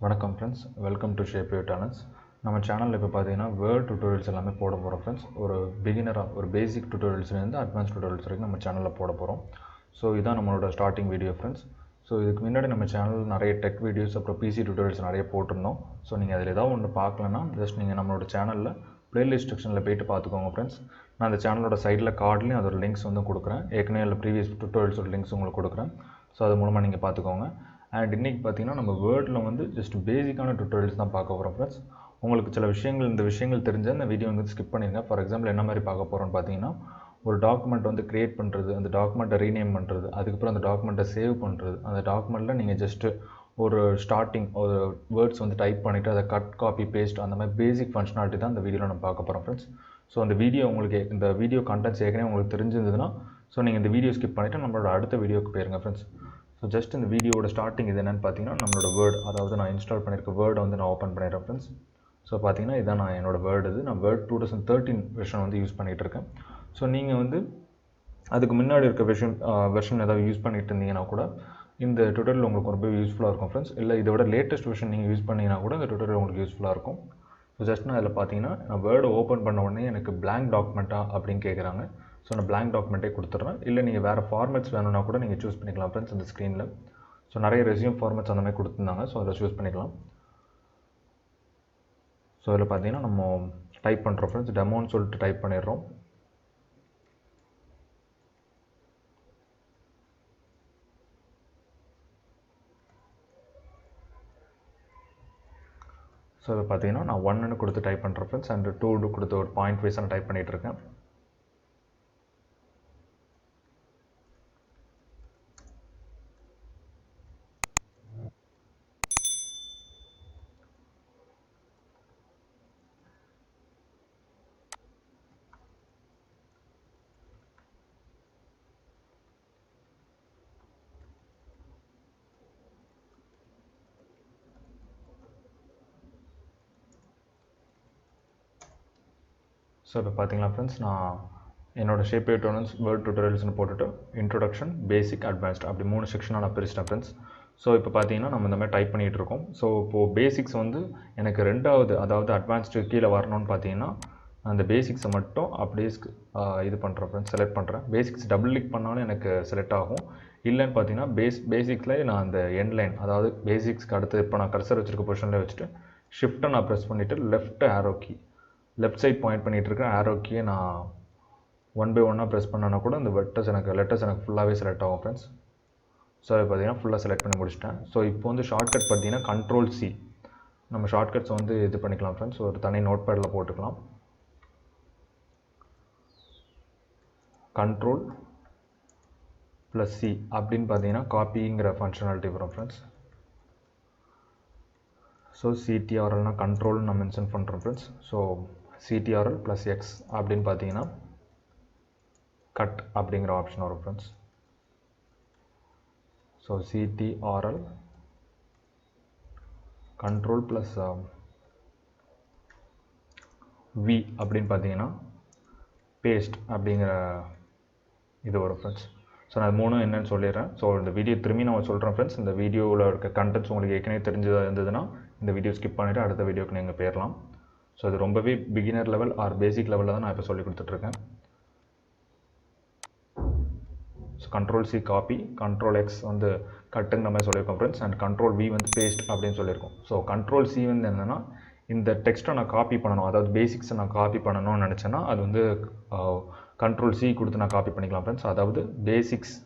வணக்கம் friends, welcome to shape your talents. நம்ம சேனலில் இப்போ பார்த்தீங்கன்னா வேர்ட் டுட்டோரியல்ஸ் எல்லாமே போட போகிறோம் ஃப்ரெண்ட்ஸ். ஒரு பிகினராக ஒரு பேசிக் டுட்டோரியல்ஸ்லேருந்து அட்வான்ஸ் டுட்டோரியல்ஸ் வரைக்கும் நம்ம சேனலில் போட போகிறோம். ஸோ இதுதான் நம்மளோட ஸ்டார்டிங் வீடியோ ஃப்ரெண்ட்ஸ். ஸோ இதுக்கு முன்னாடி நம்ம சேனல் நிறைய டெக் வீடியோஸ் அப்புறம் பிசி டுட்டோரியல்ஸ் நிறைய போட்டிருந்தோம். ஸோ நீங்கள் அதில் ஏதாவது ஒன்று பார்க்கலன்னா ஜஸ்ட் நீங்கள் நம்மளோட சேனலில் பிளேலிஸ்ட் செக்ஷனில் போய்ட்டு பார்த்துக்கோங்க ஃப்ரெண்ட்ஸ். நான் அந்த சேனலோட சைடில் கார்ட்லேயும் அதோட லிங்க்ஸ் வந்து கொடுக்குறேன். ஏற்கனவே அதில் ப்ரீவியஸ் டுட்டோரியல்ஸோட லிங்க்ஸ் உங்களுக்கு கொடுக்குறேன். ஸோ அது மூலமாக நீங்கள் பார்த்துக்கோங்க. அண்ட் இன்றைக்கி பார்த்தீங்கன்னா நம்ம வேர்டில் வந்து ஜஸ்ட் பேசிக்கான டுட்டோரியல்ஸ் தான் பார்க்க போகிறோம் ஃப்ரெண்ட்ஸ். உங்களுக்கு சில விஷயங்கள் இந்த விஷயங்கள் தெரிஞ்சால் இந்த வீடியோ வந்து ஸ்கிப் பண்ணிடுங்க. ஃபார் எக்ஸாம்பிள் என்ன மாதிரி பார்க்க போகிறோம்னு பார்த்தீங்கன்னா, ஒரு டாக்குமெண்ட் வந்து க்ரியேட் பண்ணுறது, அந்த டாக்குமெண்ட்டை ரீநேம் பண்ணுறது, அதுக்கப்புறம் அந்த டாக்குமெண்ட்டை சேவ் பண்ணுறது, அந்த டாக்குமெண்ட்டில் நீங்கள் ஜஸ்ட்டு ஒரு ஸ்டார்டிங் ஒரு வேர்ட்ஸ் வந்து டைப் பண்ணிவிட்டு அதை கட் காப்பி பேஸ்ட் அந்த மாதிரி பேசிக் ஃபங்க்ஷனாலிட்டி தான் இந்த வீடியோவில் நம்ம பார்க்க போகிறோம் ஃப்ரெண்ட்ஸ். ஸோ அந்த வீடியோ உங்களுக்கு இந்த வீடியோ கண்டென்ட்ஸ் ஏற்கனவே உங்களுக்கு தெரிஞ்சிருந்ததுன்னா ஸோ நீங்கள் இந்த வீடியோ ஸ்கிப் பண்ணிவிட்டு நம்மளோட அடுத்த வீடியோக்கு போயிருங்க ஃப்ரெண்ட்ஸ். ஸோ ஜஸ்ட் இந்த வீடியோட ஸ்டார்டிங் இது என்னென்னு பார்த்தீங்கன்னா, நம்மளோட வேர்டு, அதாவது நான் இன்ஸ்டால் பண்ணியிருக்க வேர்டை வந்து நான் ஓப்பன் பண்ணிடுறேன் ஃப்ரெண்ட்ஸ். ஸோ பார்த்தீங்கன்னா இதான் நான் என்னோட வேர்டு. இது நான் வேர்ட் 2013 வெர்ஷன் வந்து யூஸ் பண்ணிகிட்டு இருக்கேன். ஸோ நீங்கள் வந்து அதுக்கு முன்னாடி இருக்க வெர்ஷன் ஏதாவது யூஸ் பண்ணிட்டு இருந்தீங்கன்னா கூட இந்த டுட்டோரியல் உங்களுக்கு ரொம்ப யூஸ்ஃபுல்லாக இருக்கும் ஃப்ரெண்ட்ஸ். இல்லை இதோட லேட்டஸ்ட் வெர்ஷன் நீங்கள் யூஸ் பண்ணிங்கன்னா கூட இந்த டுட்டோரியல் உங்களுக்கு யூஸ்ஃபுல்லாக இருக்கும். ஸோ ஜஸ்ட் நான் அதில் பார்த்தீங்கன்னா நான் வேர்டை ஓப்பன் பண்ண உடனே எனக்கு blank டாக்குமெண்ட்டா அப்படின்னு கேட்குறாங்க. ஸோ நான் blank டாக்குமெண்ட்டே கொடுத்துட்றேன். இல்லை நீங்கள் வேறு ஃபார்மேட்ஸ் வேணும்னா கூட நீங்கள் சூஸ் பண்ணிக்கலாம் ஃப்ரெண்ட்ஸ் இந்த ஸ்க்ரீனில். ஸோ நிறைய ரெஸ்யூம் ஃபார்மேட்ஸ் அந்த மாதிரி கொடுத்துருந்தாங்க. ஸோ அதில் சூஸ் பண்ணிக்கலாம். ஸோ அதில் பார்த்தீங்கன்னா நம்ம டைப் பண்ணுறோம் ஃப்ரெண்ட்ஸ். டெமோன்னு சொல்லிட்டு டைப் பண்ணிடுறோம். ஸோ அதை பார்த்தீங்கன்னா நான் 1ன்னு கொடுத்து டைப் பண்ணுறேன் ஃப்ரெண்ட்ஸ். அண்ட் 2 கொடுத்து ஒரு பாயிண்ட் வைஸ் நான் டைப் பண்ணிகிட்டு இருக்கேன். ஸோ இப்போ பார்த்தீங்களா ஃப்ரெண்ட்ஸ், நான் என்னோடய ஷேப் யுவர் டேலண்ட்ஸ் வேர்ட் டுட்டோரியல்ஸ்னு போட்டுட்டு இன்ட்ரோடக்ஷன், பேசிக், அட்வான்ஸ்ட் அப்படி 3 செக்ஷனாக நான் பிரிச்சிட்டேன் ஃப்ரெண்ட்ஸ். ஸோ இப்போ பார்த்தீங்கன்னா நம்ம இந்த மாதிரி டைப் பண்ணிகிட்டு இருக்கோம். ஸோ இப்போது பேசிக்ஸ் வந்து எனக்கு ரெண்டாவது, அதாவது அட்வான்ஸ்டு கீழே வரணும்னு பார்த்தீங்கன்னா அந்த பேசிக்ஸை மட்டும் அப்படியே இது பண்ணுறேன் ஃப்ரெண்ட்ஸ், செலக்ட் பண்ணுறேன். பேசிக்ஸ் டபுள் கிளிக் பண்ணாலும் எனக்கு செலக்ட் ஆகும். இல்லைன்னு பார்த்தீங்கன்னா பேசிக்ஸில் நான் அந்த எண்ட் லைன், அதாவது பேசிக்ஸ்க்கு அடுத்து இப்போ நான் கர்சர் வச்சுருக்க பொசிஷனில் வச்சுட்டு ஷிஃப்ட்டை நான் ப்ரெஸ் பண்ணிவிட்டு லெஃப்ட் சைட் பாயிண்ட் பண்ணிகிட்டு இருக்கேன் ஆரோ கீயை நான் 1 by 1 ப்ரெஸ் பண்ணனா கூட இந்த லெட்டர்ஸ் எனக்கு ஃபுல்லாகவே செலக்ட் ஆகும் ஃப்ரெண்ட்ஸ். ஸோ அது பார்த்தீங்கன்னா ஃபுல்லாக செலக்ட் பண்ணி முடிச்சிட்டேன். ஸோ இப்போ வந்து ஷார்ட்கட் பார்த்தீங்கன்னா Ctrl+C நம்ம ஷார்ட்கட்ஸ் வந்து இது பண்ணிக்கலாம் ஃப்ரெண்ட்ஸ். ஒரு தனி நோட் பேடில் போட்டுக்கலாம். Ctrl+C அப்படின்னு பார்த்தீங்கன்னா காப்பிங்கிற ஃபங்க்ஷனாலிட்டி வரும் ஃப்ரெண்ட்ஸ். ஸோ CTRLனா கண்ட்ரோல்னு நான் மென்ஷன் பண்ணுறேன் ஃப்ரெண்ட்ஸ். ஸோ CTRL+X அப்படின்னு பார்த்தீங்கன்னா கட் அப்படிங்கிற ஆப்ஷன் வரும் ஃப்ரெண்ட்ஸ். ஸோ CTRL Ctrl+V அப்படின்னு பார்த்தீங்கன்னா பேஸ்ட் அப்படிங்கிற இது வரும் ஃப்ரெண்ட்ஸ். ஸோ நான் 3 என்னன்னு சொல்லிடுறேன். ஸோ இந்த வீடியோ திரும்பி நான் சொல்கிறேன் ஃப்ரெண்ட்ஸ். இந்த வீடியோவில் இருக்க கண்டென்ட்ஸ் உங்களுக்கு ஏற்கனவே தெரிஞ்சதாக இருந்ததுன்னா இந்த வீடியோ ஸ்கிப் பண்ணிவிட்டு அடுத்த வீடியோக்கு நீங்கள் போயிடலாம். ஸோ அது ரொம்பவே பிகினர் லெவல் ஆர் பேசிக் லெவலில் தான் நான் இப்போ சொல்லி கொடுத்துட்ருக்கேன். ஸோ Ctrl+C காப்பி, Ctrl+X வந்து கட்டுங்கிற மாதிரி சொல்லியிருக்கோம் ஃப்ரெண்ட்ஸ். அண்ட் Ctrl+V வந்து பேஸ்ட் அப்படின்னு சொல்லியிருக்கோம். ஸோ Ctrl+C வந்து என்னென்னா இந்த டெக்ஸ்ட்டை நான் காப்பி பண்ணணும், அதாவது பேசிக்ஸை நான் காப்பி பண்ணணும்னு நினச்சேன்னா அது வந்து Ctrl+C கொடுத்து நான் காப்பி பண்ணிக்கலாம் ஃப்ரெண்ட்ஸ். அதாவது பேசிக்ஸ்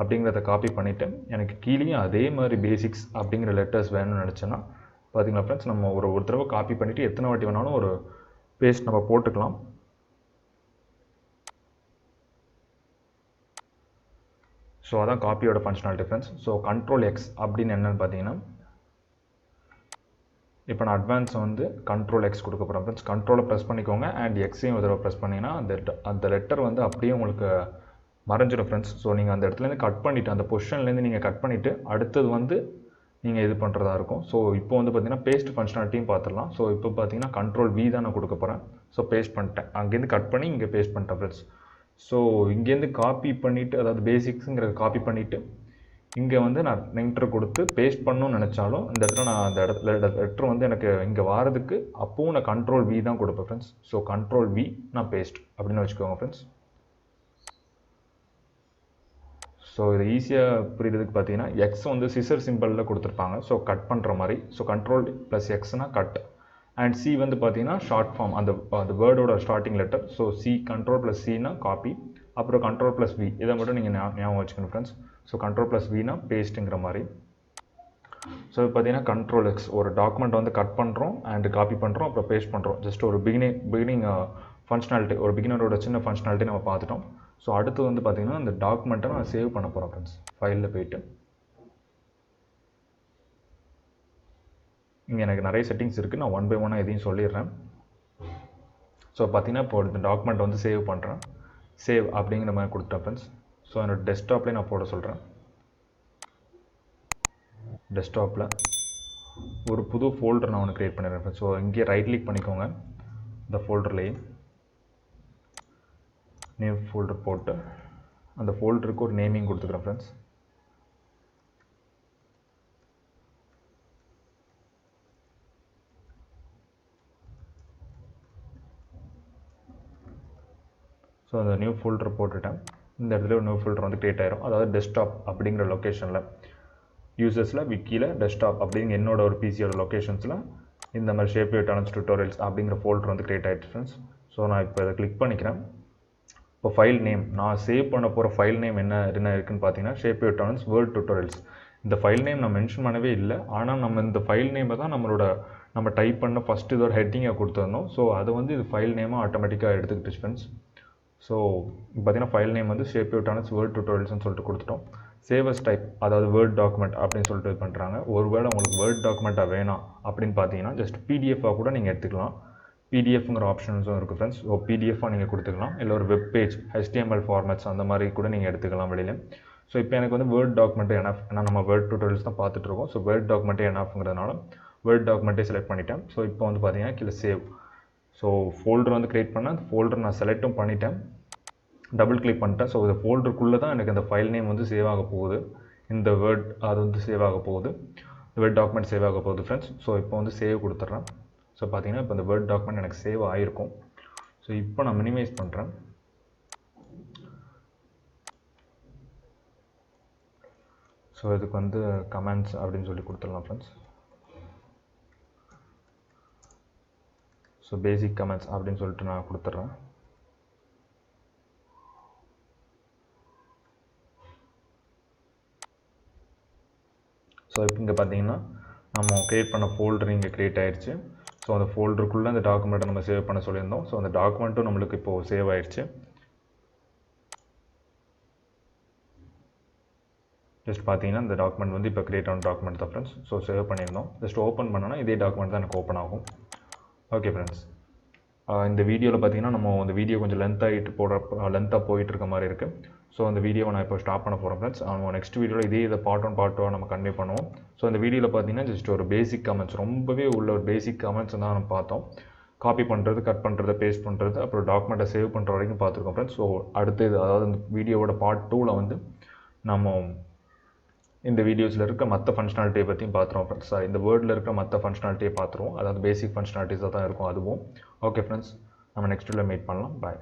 அப்படிங்கிறத காப்பி பண்ணிவிட்டு எனக்கு கீழேயும் அதே மாதிரி பேசிக்ஸ் அப்படிங்கிற லெட்டர்ஸ் வேணும்னு நினச்சேன்னா பார்த்தீங்களா ஃப்ரெண்ட்ஸ், நம்ம ஒரு தடவை காப்பி பண்ணிவிட்டு எத்தனை வாட்டி வேணாலும் ஒரு பேஸ்ட் நம்ம போட்டுக்கலாம். ஸோ அதான் காப்பியோட ஃபங்க்ஷனாலிட்டி ஃப்ரெண்ட்ஸ். ஸோ Ctrl+X அப்படின்னு என்னென்னு பார்த்தீங்கன்னா, இப்போ நான் அட்வான்ஸ் வந்து Ctrl+X கொடுக்க போகிறேன் ஃப்ரெண்ட்ஸ். கண்ட்ரோலை ப்ரெஸ் பண்ணிக்கோங்க அண்ட் எக்ஸையும் ஒரு தடவை ப்ரெஸ் பண்ணிங்கன்னா அந்த லெட்டர் வந்து அப்படியே உங்களுக்கு மறைஞ்சிடும் ஃப்ரெண்ட்ஸ். ஸோ நீங்கள் அந்த இடத்துலேருந்து கட் பண்ணிவிட்டு அந்த பொசிஷன்லேருந்து நீங்கள் கட் பண்ணிவிட்டு அடுத்தது வந்து நீங்கள் இது பண்ணுறதா இருக்கும். ஸோ இப்போ வந்து பார்த்தீங்கன்னா பேஸ்ட் ஃபங்க்ஷனாலிட்டியும் பார்த்துடலாம். ஸோ இப்போ பார்த்தீங்கன்னா Ctrl+V தான் நான் கொடுக்க போகிறேன். ஸோ பேஸ்ட் பண்ணிட்டேன். அங்கேருந்து கட் பண்ணி இங்கே பேஸ்ட் பண்ணிட்டேன் ஃப்ரெண்ட்ஸ். ஸோ இங்கேருந்து காப்பி பண்ணிவிட்டு, அதாவது பேசிக்ஸுங்கிற காப்பி பண்ணிவிட்டு இங்கே வந்து நான் என்டர் கொடுத்து பேஸ்ட் பண்ணணும்னு நினச்சாலும் இந்த இடத்துல நான் அந்த இடத்துல லெட்டர் வந்து எனக்கு இங்கே வாரதுக்கு அப்பவும் நான் கண்ட்ரோல் வி தான் கொடுப்பேன் ஃப்ரெண்ட்ஸ். ஸோ கண்ட்ரோல் வி நான் பேஸ்ட் அப்படின்னு வச்சுக்கோங்க ஃப்ரெண்ட்ஸ். ஸோ இது ஈஸியாக புரியுறதுக்கு பார்த்தீங்கன்னா எக்ஸ் வந்து சிசர் சிம்பிளில் கொடுத்துருப்பாங்க. ஸோ கட் பண்ணுற மாதிரி. ஸோ கண்ட்ரோல் ப்ளஸ் எக்ஸ்னால் கட். அண்ட் சி வந்து பார்த்தீங்கன்னா ஷார்ட் ஃபார்ம் அந்த வேர்டோட starting letter. So C control plus சினா காப்பி, அப்புறம் கண்ட்ரோல் ப்ளஸ் வி. இதை மட்டும் நீங்கள் ஞாபகம் வச்சுக்கணும் ஃப்ரெண்ட்ஸ். ஸோ கண்ட்ரோல் ப்ளஸ் வினா பேஸ்ட்டுங்கிற மாதிரி. ஸோ பார்த்தீங்கன்னா கண்ட்ரோல் எக்ஸ் ஒரு டாக்குமெண்ட் வந்து கட் பண்ணுறோம் அண்ட் காப்பி பண்ணுறோம், அப்புறம் பேஸ்ட் பண்ணுறோம். ஜஸ்ட் ஒரு பிகினிங் ஃபங்க்ஷனாலிட்டி, ஒரு பிகினரோட சின்ன ஃபங்க்ஷனாலிட்டி நம்ம பார்த்துட்டோம். ஸோ அடுத்து வந்து பார்த்தீங்கன்னா இந்த டாக்குமெண்ட்டை நான் சேவ் பண்ண போகிறேன் ஃப்ரெண்ட்ஸ். ஃபைலில் போயிட்டு இங்கே எனக்கு நிறைய செட்டிங்ஸ் இருக்குது. நான் ஒன் பை ஒன்னாக எதையும் சொல்லிடுறேன். ஸோ பார்த்தீங்கன்னா இப்போ இந்த டாக்குமெண்ட் வந்து சேவ் பண்ணுறேன். சேவ் அப்படிங்கிற மாதிரி கொடுத்துட்டேன் ஃப்ரெண்ட்ஸ். ஸோ என்னோட டெஸ்க்டாப்லேயே நான் போட சொல்கிறேன். டெஸ்க்டாப்பில் ஒரு புது ஃபோல்டர் நான் ஒன்று க்ரியேட் பண்ணிடுறேன் ஃப்ரெண்ட்ஸ். ஸோ இங்கே ரைட் கிளிக் பண்ணிக்கோங்க. இந்த ஃபோல்டர்லேயே நியூ ஃபோல்டர் போட்டு அந்த ஃபோல்டருக்கு ஒரு நேமிங் கொடுத்துக்கிறேன் ஃப்ரெண்ட்ஸ். ஸோ அந்த நியூ ஃபோல்டர் போட்டுட்டேன். இந்த இடத்துல ஒரு நியூ ஃபோல்டர் வந்து க்ரியேட் ஆயிரும். அதாவது டெஸ்க்டாப் அப்படிங்கிற லொக்கேஷனில் யூசர்ஸில் விக்கியில் டெஸ்க்டாப் அப்படிங்கிற என்னோட ஒரு பிசியோட லொக்கேஷன்ஸில் இந்த மாதிரி ஷேப் டாலன்ஸ் டியூட்டோரியல்ஸ் அப்படிங்கிற ஃபோல்டர் வந்து க்ரியேட் ஆகிடுச்சு ஃப்ரெண்ட்ஸ். ஸோ நான் இப்போ இதை கிளிக் பண்ணிக்கிறேன். இப்போ ஃபைல் நேம் நான் சேவ் பண்ண போகிற ஃபைல் நேம் என்ன இருக்குன்னு பார்த்தீங்கன்னா ஷேப் டாலன்ஸ் வேர்ட் டியூட்டோரியல்ஸ். இந்த ஃபைல் நேம் நான் மென்ஷன் பண்ணவே இல்லை. ஆனால் நம்ம இந்த ஃபைல் நேமை தான் நம்ம டைப் பண்ண ஃபஸ்ட்டு இதோட ஹெட்டிங்கை கொடுத்துருந்தோம். ஸோ அதை வந்து இது ஃபைல் நேமாக ஆட்டோமேட்டிக்காக எடுத்துக்கிட்டு ஃப்ரெண்ட்ஸ். ஸோ பார்த்தீங்கன்னா ஃபைல் நேம் வந்து ஷேப் டாலன்ஸ் வேர்ட் டியூட்டோரியல்ஸ்னு சொல்லிட்டு கொடுத்துட்டோம். சேவஸ் டைப் அதாவது வேர்ட் டாக்குமெண்ட் அப்படின்னு சொல்லிட்டு இது பண்ணுறாங்க. ஒருவேளை உங்களுக்கு வேர்ட் டாக்குமெண்ட்டாக வேணாம் அப்படின்னு பார்த்தீங்கன்னா ஜஸ்ட் பிடிஎஃபாக கூட நீங்கள் எடுத்துக்கலாம். பிடிஎஃப்ங்கிற ஆப்ஷன்ஸும் இருக்குது ஃப்ரெண்ட்ஸ். ஸோ பிடிஎஃபாக நீங்கள் கொடுத்துக்கலாம். இல்லை ஒரு வெப் பேஜ் HTML ஃபார்மேட்ஸ் அந்த மாதிரி கூட நீங்கள் எடுத்துக்கலாம் வெளியில். ஸோ இப்போ எனக்கு வந்து வேர்ட் டாக்குமெண்ட்டு என்எஃப், ஏன்னா நம்ம வேர்ட் டியூட்டோரியல்ஸ் தான் பார்த்துட்ருக்கோம். ஸோ வேர்ட் டாக்குமெண்ட்டே என்எஃப்ங்கிறதுனால வேர்ட் டாக்குமெண்ட்டே செலக்ட் பண்ணிட்டேன். ஸோ இப்போ வந்து பார்த்தீங்கன்னா கீழே சேவ். ஸோ ஃபோல்டர் வந்து க்ரியேட் பண்ணேன். ஃபோல்டர் நான் செலக்ட்டும் பண்ணிட்டேன். டபுள் கிளிக் பண்ணிட்டேன். ஸோ இந்த ஃபோல்டருக்குள்ளே தான் எனக்கு அந்த ஃபைல் நேம் வந்து சேவ் ஆக போகுது. இந்த வேர்ட் அது வந்து சேவ் ஆக போகுது. வேர்ட் டாக்குமெண்ட் சேவ் ஆக போகுது ஃப்ரெண்ட்ஸ். ஸோ இப்போ வந்து சேவ் கொடுத்துட்றேன். ஸோ பார்த்தீங்கன்னா இப்போ இந்த வேர்ட் டாக்குமெண்ட் எனக்கு சேவ் ஆகிருக்கும். ஸோ இப்போ நான் மினிமைஸ் பண்ணுறேன். ஸோ இதுக்கு வந்து கமெண்ட்ஸ் அப்படின்னு சொல்லி கொடுத்துடலாம் ஃப்ரெண்ட்ஸ். ஸோ பேசிக் கமெண்ட்ஸ் அப்படின்னு சொல்லிட்டு நான் கொடுத்துட்றேன். ஸோ இப்போ இங்கே பார்த்தீங்கன்னா நம்ம க்ரியேட் பண்ண ஃபோல்டர் இங்கே க்ரியேட் ஆகிடுச்சு. ஸோ அந்த ஃபோல்டருக்குள்ளே அந்த டாக்குமெண்ட்டை நம்ம சேவ் பண்ண சொல்லியிருந்தோம். ஸோ அந்த டாக்குமெண்ட்டும் நம்மளுக்கு இப்போது சேவ் ஆகிடுச்சு. ஜஸ்ட் பார்த்தீங்கன்னா இந்த டாக்குமெண்ட் வந்து இப்போ க்ரியேட் ஆன டாக்குமெண்ட் தான் ஃப்ரெண்ட்ஸ். ஸோ சேவ் பண்ணியிருந்தோம். ஜஸ்ட் ஓப்பன் பண்ணோன்னா இதே டாக்குமெண்ட் தான் எனக்கு ஓப்பன் ஆகும். ஓகே ஃப்ரெண்ட்ஸ், இந்த வீடியோவில் பார்த்தீங்கன்னா நம்ம இந்த வீடியோ கொஞ்சம் லென்த்தாக போயிட்டு இருக்க மாதிரி இருக்குது. ஸோ அந்த வீடியோவை நான் இப்போ ஸ்டாப் பண்ண போகிறேன் ஃப்ரெண்ட்ஸ். நம்ம நெக்ஸ்ட் வீடியோவில் இதை பார்ட் 1 பார்ட் 2 நம்ம கன்வே பண்ணுவோம். ஸோ இந்த வீடியோவில் பார்த்தீங்கன்னா ஜஸ்ட் ஒரு பேசிக் கமெண்ட்ஸ், ரொம்பவே உள்ள ஒரு பேசிக் கமெண்ட்ஸ் தான் நம்ம பார்த்தோம். காப்பி பண்ணுறது, கட் பண்ணுறது, பேஸ்ட் பண்ணுறது, அப்புறம் டாக்குமெண்ட்டை சேவ் பண்ணுற வரைக்கும் பார்த்துருக்கோம் ஃப்ரெண்ட்ஸ். ஸோ அடுத்தது அதாவது இந்த வீடியோவோட பார்ட் 2ல் வந்து நம்ம இந்த வீடியோஸில் இருக்க மற்ற ஃபங்க்ஷனாலிட்டியை பற்றியும் பார்த்துருவோம் ஃப்ரெண்ட்ஸ். இந்த வேர்டில் இருக்க மற்ற ஃபங்க்ஷனாலிட்டியை பார்த்துருவோம். அதாவது பேசிக் ஃபங்க்ஷனாலிட்டிஸாக தான் இருக்கும் அதுவும். ஓகே ஃப்ரெண்ட்ஸ், நம்ம நெக்ஸ்ட் வீடியோவில் மீட் பண்ணலாம். பாய்.